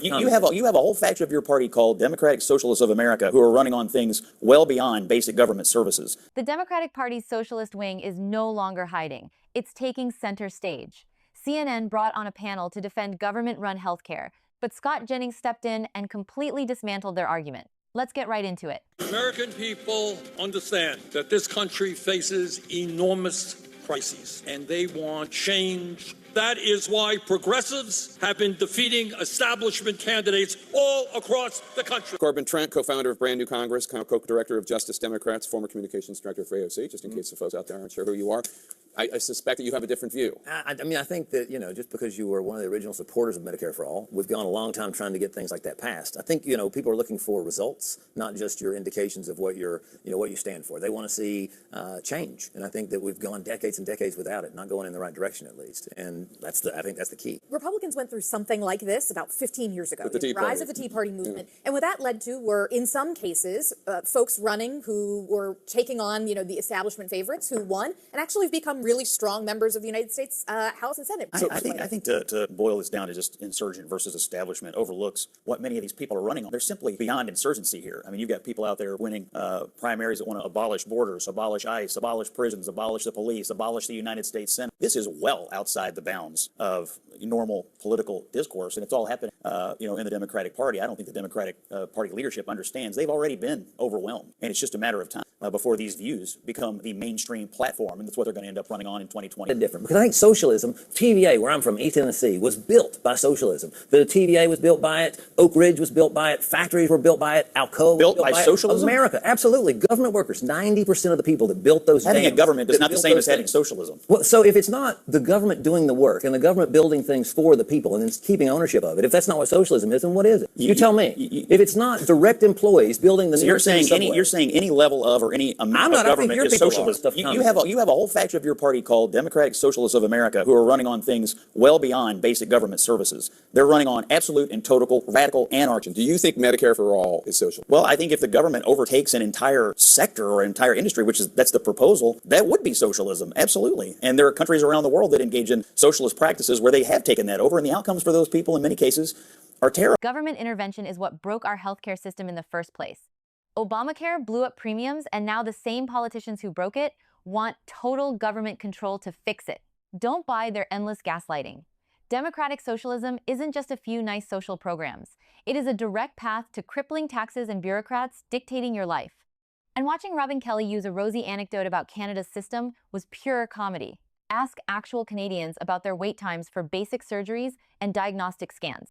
You have a whole faction of your party called Democratic Socialists of America who are running on things well beyond basic government services. The Democratic Party's socialist wing is no longer hiding. It's taking center stage. CNN brought on a panel to defend government-run healthcare, but Scott Jennings stepped in and completely dismantled their argument. Let's get right into it. American people understand that this country faces enormous crises, and they want change. That is why progressives have been defeating establishment candidates all across the country. Corbin Trent, co-founder of Brand New Congress, co-director of Justice Democrats, former communications director for AOC, just in case the folks out there aren't sure who you are. I suspect that you have a different view. I mean, I think that, just because you were one of the original supporters of Medicare for All, we've gone a long time trying to get things like that passed. I think, people are looking for results, not just your indications of what what you stand for. They want to see change. And I think that we've gone decades and decades without it, not going in the right direction at least. And I think that's the key. Republicans went through something like this about 15 years ago. The rise of the Tea Party movement. Yeah. And what that led to were, in some cases, folks running who were taking on, the establishment favorites who won and actually have become really strong members of the United States House and Senate. I think to boil this down to just insurgent versus establishment overlooks what many of these people are running on. They're simply beyond insurgency here. I mean, you've got people out there winning primaries that want to abolish borders, abolish ICE, abolish prisons, abolish the police, abolish the United States Senate. This is well outside the bounds of normal political discourse, and it's all happening, in the Democratic Party. I don't think the Democratic Party leadership understands they've already been overwhelmed, and it's just a matter of time before these views become the mainstream platform, and that's what they're going to end up running on in 2020. Different, because I think socialism, TVA, where I'm from, East Tennessee, was built by socialism. The TVA was built by it. Oak Ridge was built by it. Factories were built by it. Alcoa was built by socialism. America, absolutely. Government workers, 90% of the people that built those having a government is not the same as having socialism. Well, so if it's not the government doing the work and the government building things for the people and then keeping ownership of it, if that's not what socialism is, then what is it? You tell me. If it's not direct employees building the so you're saying any level of or any amount of government is socialism. You have a whole faction of your party called Democratic Socialists of America who are running on things well beyond basic government services. They're running on absolute and total radical anarchy. Do you think Medicare for all is social? Well, I think if the government overtakes an entire sector or an entire industry, that's the proposal, that would be socialism, absolutely. And there are countries around the world that engage in socialist practices where they have taken that over, and the outcomes for those people in many cases are terrible. Government intervention is what broke our healthcare system in the first place. Obamacare blew up premiums, and now the same politicians who broke it want total government control to fix it. Don't buy their endless gaslighting. Democratic socialism isn't just a few nice social programs. It is a direct path to crippling taxes and bureaucrats dictating your life. And watching Robin Kelly use a rosy anecdote about Canada's system was pure comedy. Ask actual Canadians about their wait times for basic surgeries and diagnostic scans.